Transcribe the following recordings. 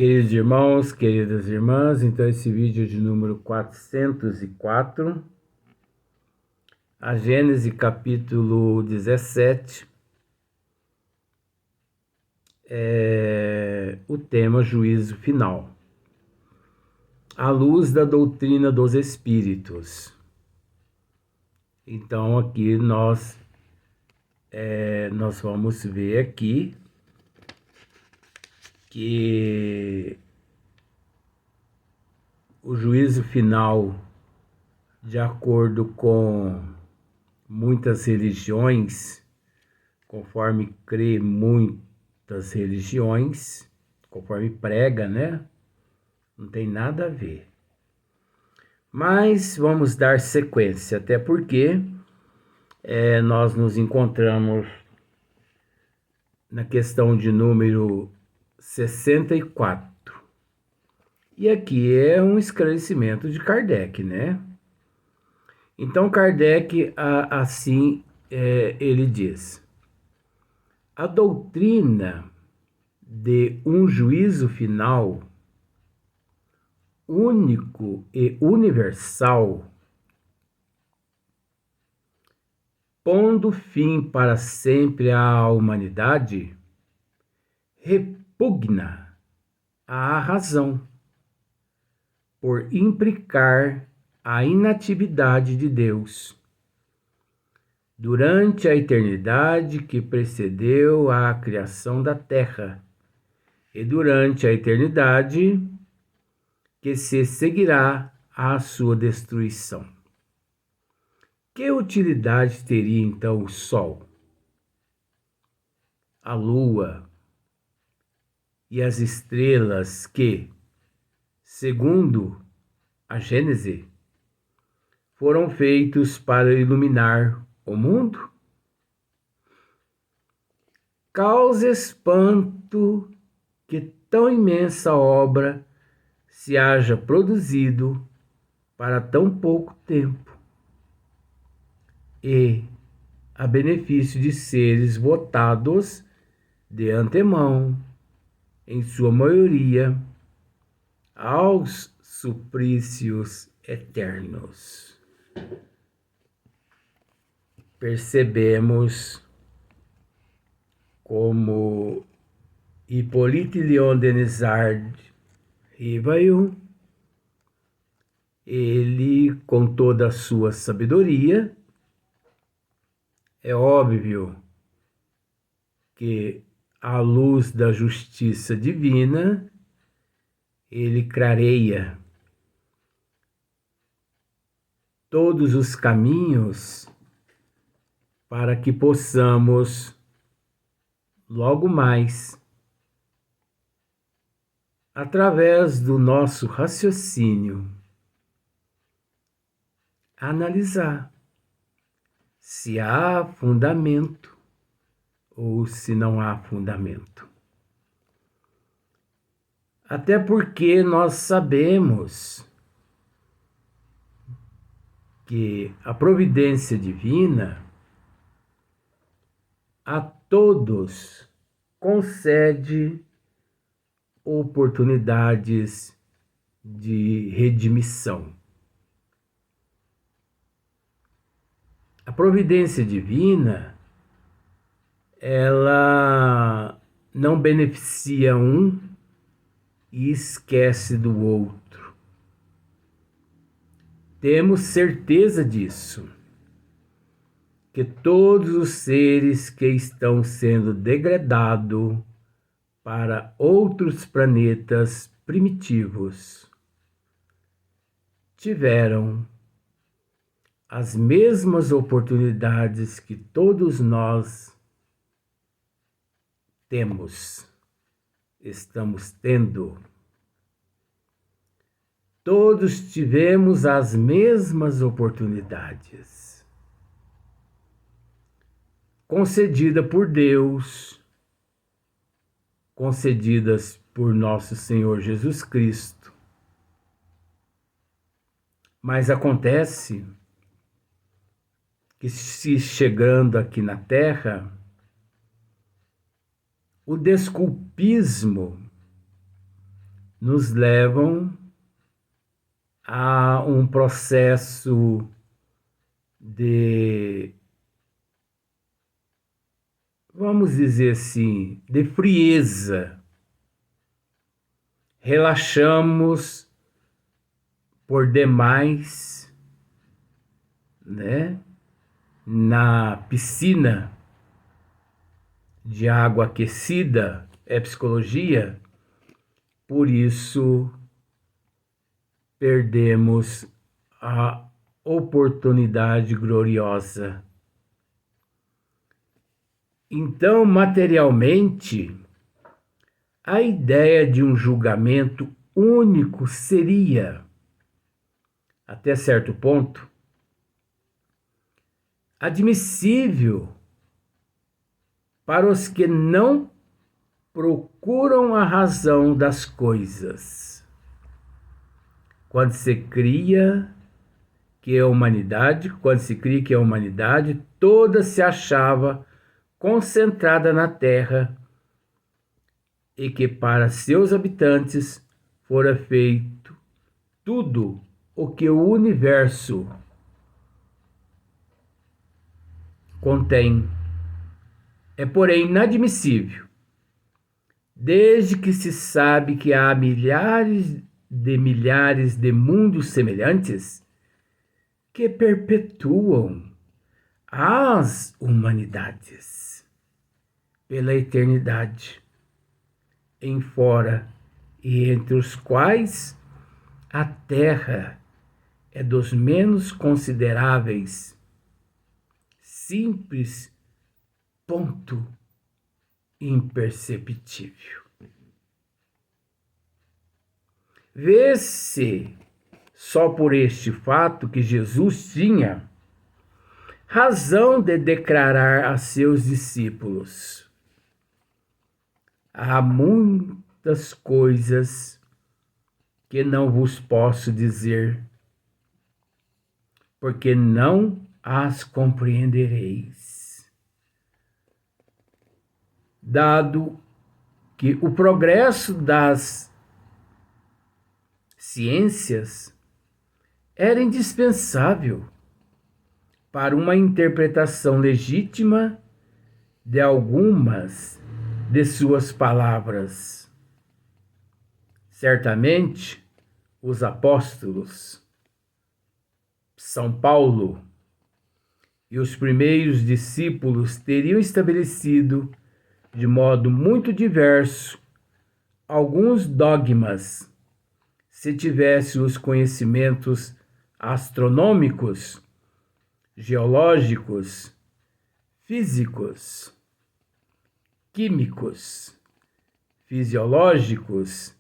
Queridos irmãos, queridas irmãs, então esse vídeo de número 404, a Gênesis capítulo 17, o tema juízo final, à luz da doutrina dos espíritos. Então aqui nós vamos ver aqui que o juízo final, de acordo com muitas religiões, conforme crê muitas religiões, conforme prega, né? Não tem nada a ver. Mas vamos dar sequência, até porque nós nos encontramos na questão de número 64. E aqui é um esclarecimento de Kardec, né? Então Kardec, assim, ele diz: a doutrina de um juízo final único e universal, pondo fim para sempre à humanidade, repugna à razão, por implicar a inatividade de Deus durante a eternidade que precedeu a criação da Terra e durante a eternidade que se seguirá à sua destruição. Que utilidade teria então o Sol, a Lua e as estrelas que, segundo a Gênese, foram feitos para iluminar o mundo? Causa espanto que tão imensa obra se haja produzido para tão pouco tempo e a benefício de seres votados de antemão, em sua maioria, aos suplícios eternos. Percebemos como Hippolyte Léon Denisard Rivail, ele, com toda a sua sabedoria, é óbvio que, à luz da justiça divina, ele clareia todos os caminhos para que possamos, logo mais, através do nosso raciocínio, analisar se há fundamento ou se não há fundamento. Até porque nós sabemos que a providência divina a todos concede oportunidades de redimissão. A providência divina, ela não beneficia um e esquece do outro. Temos certeza disso, que todos os seres que estão sendo degradados para outros planetas primitivos tiveram as mesmas oportunidades que todos nós estamos tendo. Todos tivemos as mesmas oportunidades, concedida por Deus, concedidas por nosso Senhor Jesus Cristo. Mas acontece que, se chegando aqui na Terra, o desculpismo nos levam a um processo de, vamos dizer assim, de frieza. Relaxamos por demais, né, na piscina de água aquecida, é psicologia, por isso perdemos a oportunidade gloriosa. Então, materialmente, a ideia de um julgamento único seria, até certo ponto, admissível para os que não procuram a razão das coisas. Quando se cria que a humanidade toda se achava concentrada na Terra e que para seus habitantes fora feito tudo o que o universo contém. É, porém, inadmissível, desde que se sabe que há milhares de mundos semelhantes que perpetuam as humanidades pela eternidade, em fora e entre os quais a Terra é dos menos consideráveis, simples ponto imperceptível. Vê-se só por este fato que Jesus tinha razão de declarar a seus discípulos: há muitas coisas que não vos posso dizer, porque não as compreendereis. Dado que o progresso das ciências era indispensável para uma interpretação legítima de algumas de suas palavras. Certamente, os apóstolos, São Paulo e os primeiros discípulos teriam estabelecido, de modo muito diverso, alguns dogmas, se tivessem os conhecimentos astronômicos, geológicos, físicos, químicos, fisiológicos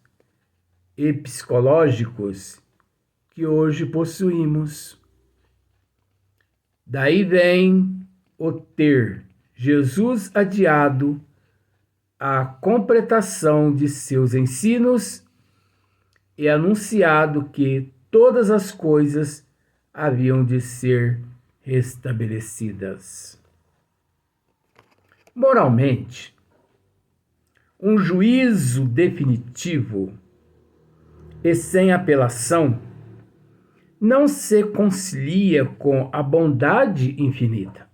e psicológicos que hoje possuímos. Daí vem o ter Jesus adiado a completação de seus ensinos e anunciado que todas as coisas haviam de ser restabelecidas. Moralmente, um juízo definitivo e sem apelação não se concilia com a bondade infinita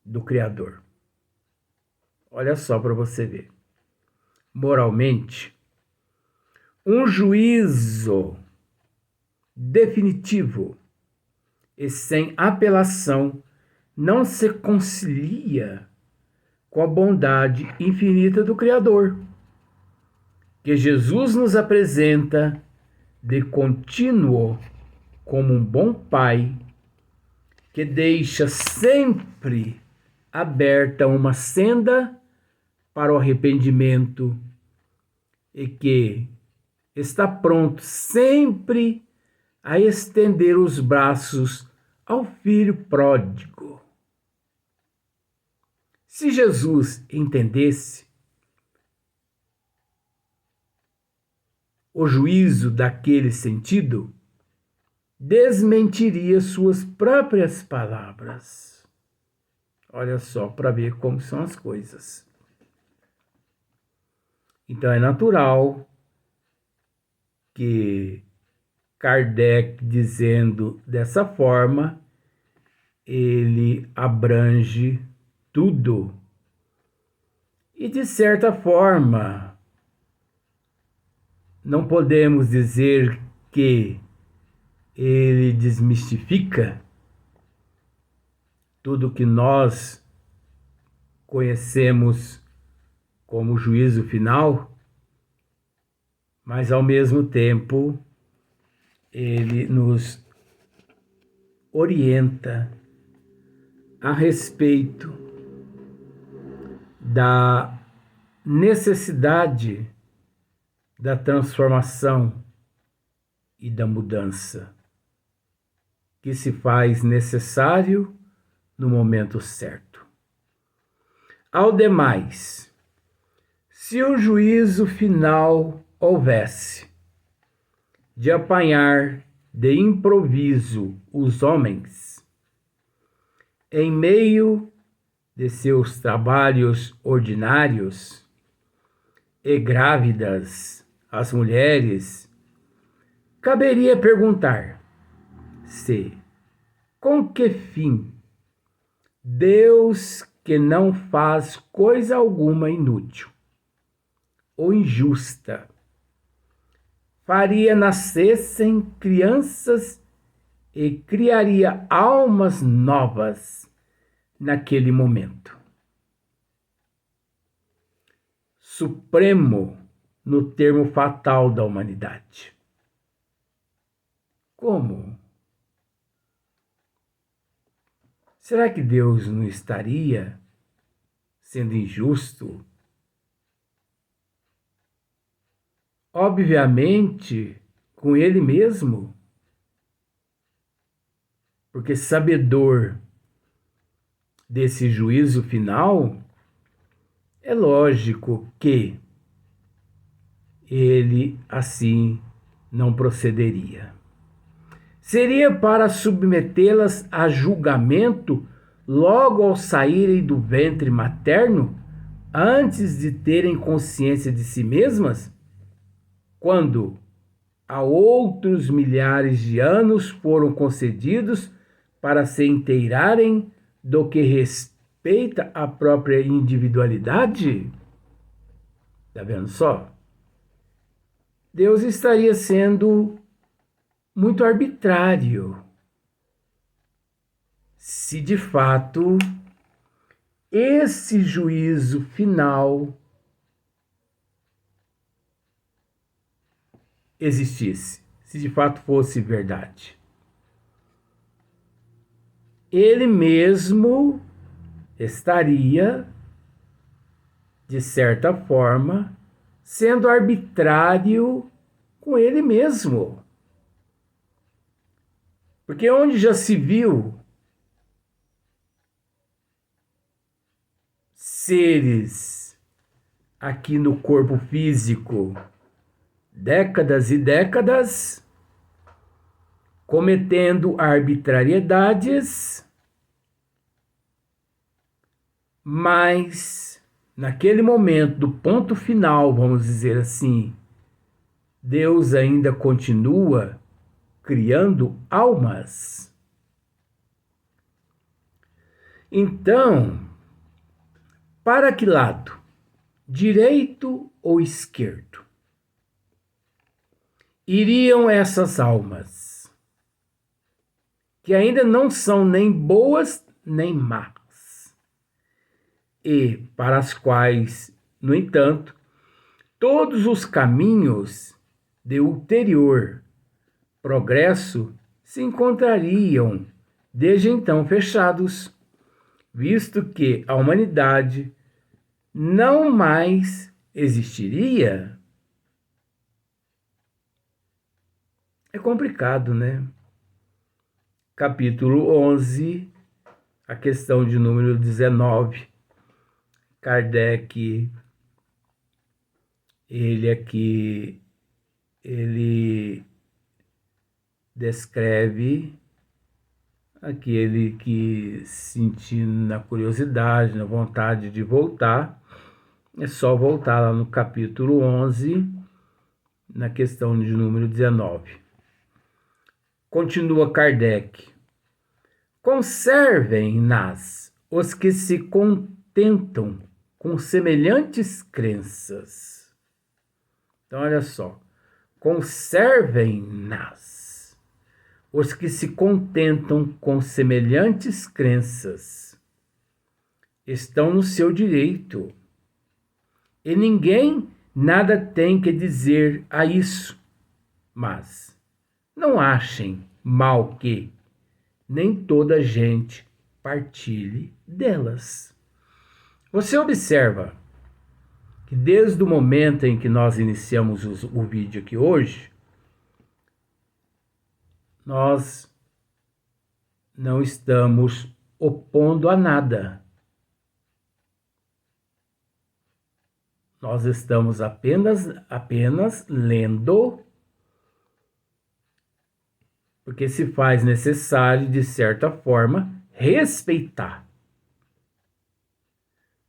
do Criador. Olha só para você ver. Moralmente, um juízo definitivo e sem apelação não se concilia com a bondade infinita do Criador, que Jesus nos apresenta de contínuo como um bom pai que deixa sempre aberta uma senda para o arrependimento e que está pronto sempre a estender os braços ao filho pródigo. Se Jesus entendesse o juízo daquele sentido, desmentiria suas próprias palavras. Olha só, para ver como são as coisas. Então é natural que Kardec, dizendo dessa forma, ele abrange tudo. E, de certa forma, não podemos dizer que ele desmistifica tudo que nós conhecemos como juízo final, mas, ao mesmo tempo, ele nos orienta a respeito da necessidade da transformação e da mudança que se faz necessário no momento certo. Ao demais, se o juízo final houvesse de apanhar de improviso os homens em meio de seus trabalhos ordinários, e grávidas as mulheres, caberia perguntar se, com que fim, Deus, que não faz coisa alguma inútil ou injusta, faria nascessem crianças e criaria almas novas naquele momento. Supremo no termo fatal da humanidade. Como? Será que Deus não estaria sendo injusto? Obviamente, com ele mesmo, porque, sabedor desse juízo final, é lógico que ele assim não procederia. Seria para submetê-las a julgamento logo ao saírem do ventre materno, antes de terem consciência de si mesmas? Quando há outros milhares de anos foram concedidos para se inteirarem do que respeita a própria individualidade? Está vendo só? Deus estaria sendo muito arbitrário se, de fato, esse juízo final existisse, se de fato fosse verdade. Ele mesmo estaria, de certa forma, sendo arbitrário com ele mesmo. Porque onde já se viu seres aqui no corpo físico, décadas e décadas, cometendo arbitrariedades, mas naquele momento do ponto final, vamos dizer assim, Deus ainda continua criando almas. Então, para que lado? Direito ou esquerdo? Iriam essas almas, que ainda não são nem boas nem más, e para as quais, no entanto, todos os caminhos de ulterior progresso se encontrariam desde então fechados, visto que a humanidade não mais existiria? É complicado, né? Capítulo 11, a questão de número 19. Kardec, ele descreve aquele que, sentindo na curiosidade, na vontade de voltar, é só voltar lá no capítulo 11, na questão de número 19. Continua Kardec. Conservem-nas os que se contentam com semelhantes crenças. Então, olha só. Conservem-nas os que se contentam com semelhantes crenças. Estão no seu direito. E ninguém nada tem que dizer a isso. Mas não achem mal que nem toda gente partilhe delas. Você observa que desde o momento em que nós iniciamos o vídeo aqui hoje, nós não estamos opondo a nada. Nós estamos apenas lendo, porque se faz necessário, de certa forma, respeitar.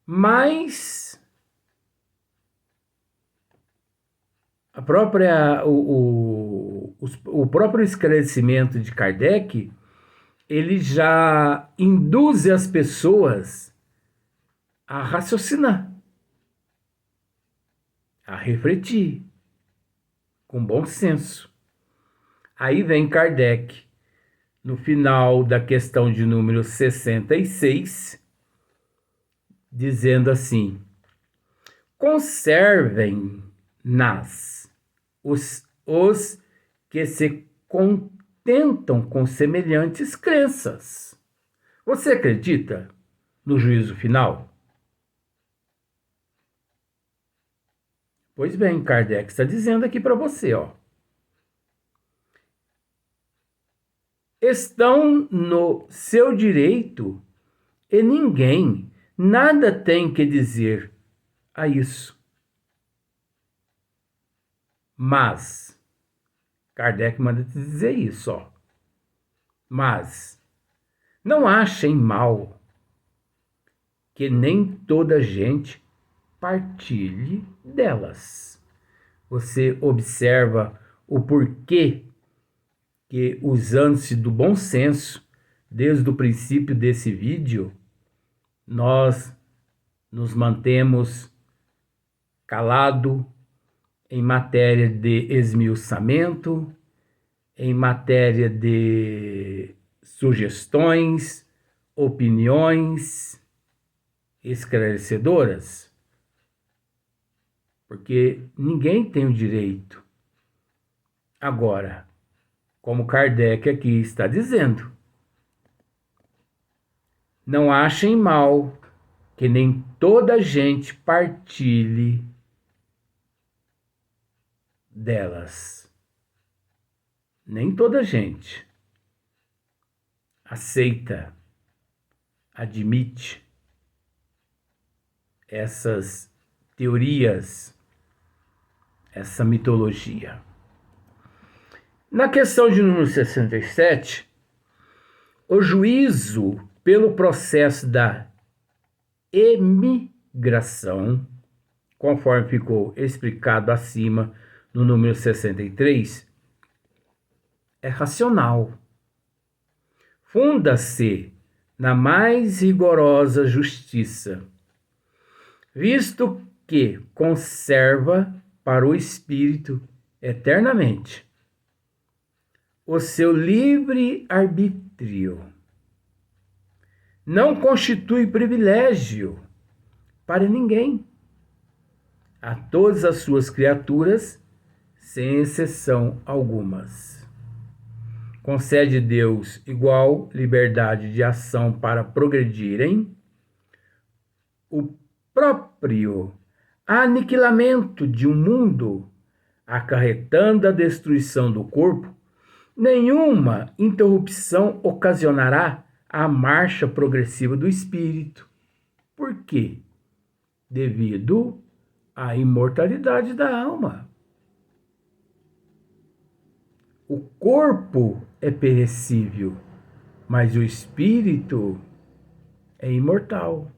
Mas o próprio esclarecimento de Kardec, ele já induz as pessoas a raciocinar, a refletir, com bom senso. Aí vem Kardec, no final da questão de número 66, dizendo assim: conservem-nas os que se contentam com semelhantes crenças. Você acredita no juízo final? Pois bem, Kardec está dizendo aqui para você, ó. Estão no seu direito e ninguém nada tem que dizer a isso. Mas, Kardec manda te dizer isso, ó. Mas, não achem mal que nem toda gente partilhe delas. Você observa o porquê que, usando-se do bom senso, desde o princípio desse vídeo, nós nos mantemos calados em matéria de esmiuçamento, em matéria de sugestões, opiniões esclarecedoras, porque ninguém tem o direito. Agora, como Kardec aqui está dizendo, não achem mal que nem toda gente partilhe delas. Nem toda gente aceita, admite essas teorias, essa mitologia. Na questão de número 67, o juízo pelo processo da emigração, conforme ficou explicado acima no número 63, é racional. Funda-se na mais rigorosa justiça, visto que conserva para o espírito eternamente o seu livre arbítrio. Não constitui privilégio para ninguém. A todas as suas criaturas, sem exceção algumas. Concede Deus igual liberdade de ação para progredirem. O próprio aniquilamento de um mundo, acarretando a destruição do corpo, nenhuma interrupção ocasionará a marcha progressiva do espírito. Por quê? Devido à imortalidade da alma. O corpo é perecível, mas o espírito é imortal.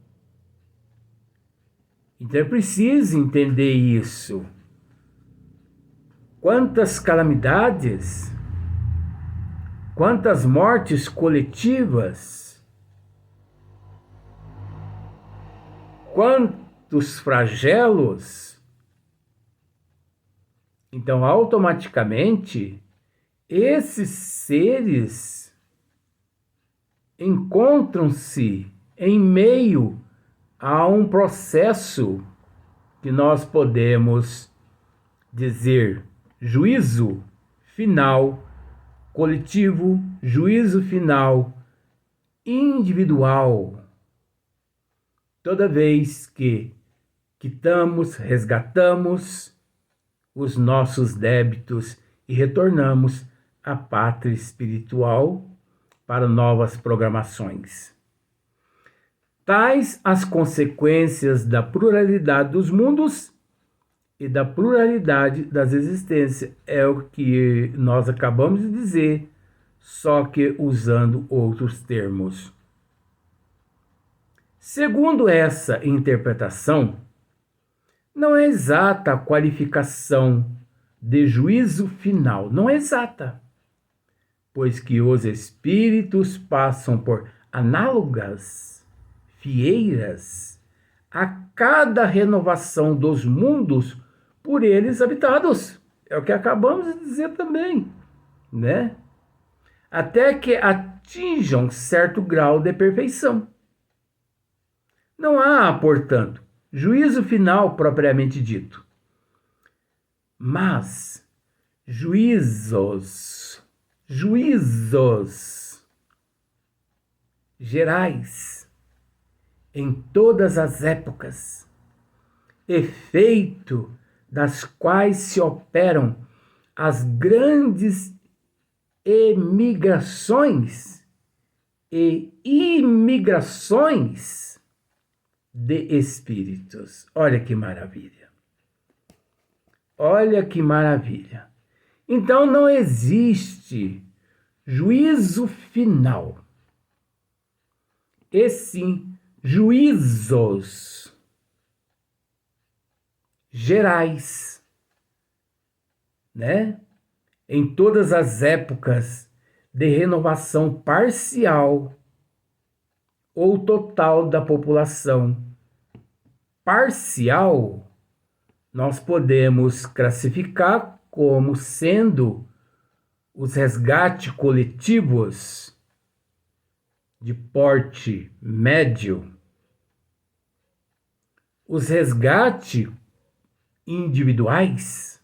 Então é preciso entender isso. quantas calamidades, quantas mortes coletivas, quantos flagelos. Então, automaticamente, esses seres encontram-se em meio a um processo que nós podemos dizer juízo final coletivo, juízo final individual. Toda vez que quitamos, resgatamos os nossos débitos e retornamos à pátria espiritual para novas programações. Tais as consequências da pluralidade dos mundos e da pluralidade das existências. É o que nós acabamos de dizer, só que usando outros termos. Segundo essa interpretação, não é exata a qualificação de juízo final, não é exata, pois que os espíritos passam por análogas fieiras a cada renovação dos mundos por eles habitados. É o que acabamos de dizer também, né? Até que atinjam certo grau de perfeição. Não há, portanto, juízo final propriamente dito, mas juízos gerais em todas as épocas, efeito das quais se operam as grandes emigrações e imigrações de espíritos. Olha que maravilha. Olha que maravilha. Então não existe juízo final, e sim juízos gerais, né? Em todas as épocas de renovação parcial ou total da população. Parcial, nós podemos classificar como sendo os resgates coletivos de porte médio, os resgates individuais,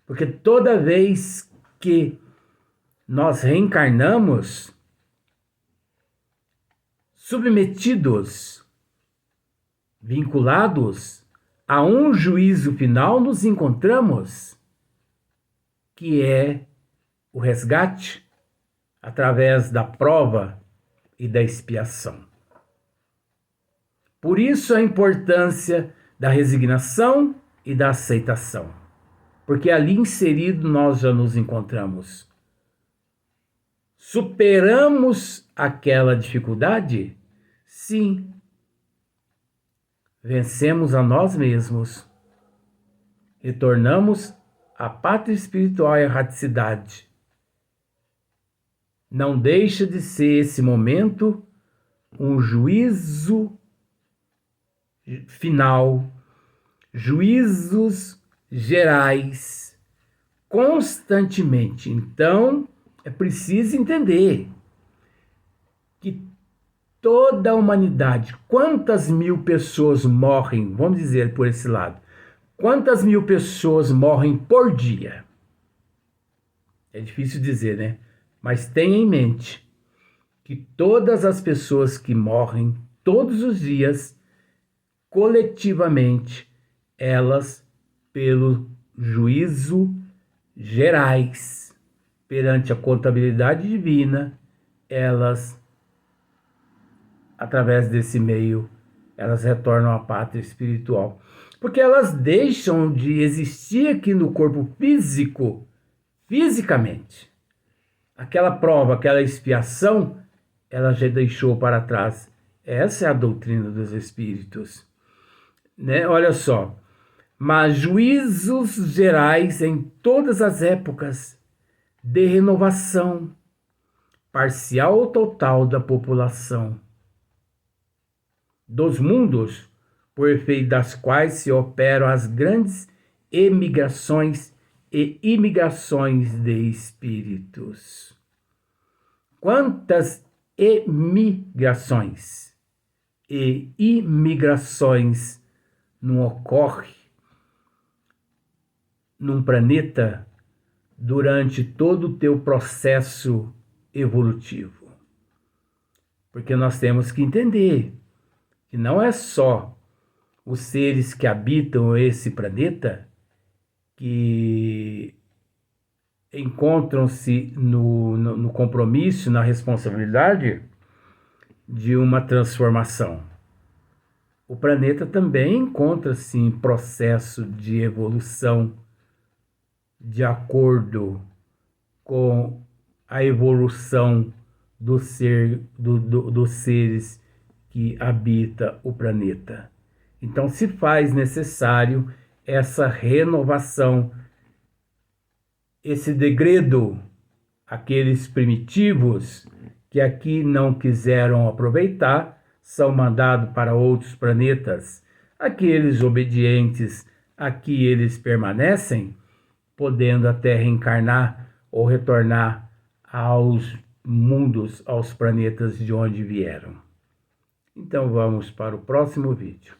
porque toda vez que nós reencarnamos, submetidos, vinculados a um juízo final, nos encontramos, que é o resgate através da prova e da expiação. Por isso a importância da resignação e da aceitação, porque ali inserido nós já nos encontramos. Superamos aquela dificuldade? Sim. Vencemos a nós mesmos. Retornamos à pátria espiritual e à erraticidade. Não deixa de ser esse momento um juízo final, juízos gerais, constantemente. Então, é preciso entender que toda a humanidade, quantas mil pessoas morrem, vamos dizer por esse lado, quantas mil pessoas morrem por dia? É difícil dizer, né? Mas tenha em mente que todas as pessoas que morrem todos os dias, coletivamente, elas, pelo juízo gerais, perante a contabilidade divina, elas, através desse meio, elas retornam à pátria espiritual. Porque elas deixam de existir aqui no corpo físico, fisicamente. Aquela prova, aquela expiação, ela já deixou para trás. Essa é a doutrina dos espíritos. Né? Olha só, mas juízos gerais em todas as épocas de renovação parcial ou total da população dos mundos, por efeito das quais se operam as grandes emigrações e imigrações de espíritos. Quantas emigrações e imigrações não ocorrem num planeta durante todo o teu processo evolutivo? Porque nós temos que entender que não é só os seres que habitam esse planeta que encontram-se no compromisso, na responsabilidade de uma transformação. O planeta também encontra-se em processo de evolução de acordo com a evolução dos seres que habita o planeta. Então se faz necessário essa renovação, esse degredo. Aqueles primitivos que aqui não quiseram aproveitar são mandados para outros planetas. Aqueles obedientes aqui eles permanecem, podendo até reencarnar ou retornar aos mundos, aos planetas de onde vieram. Então vamos para o próximo vídeo.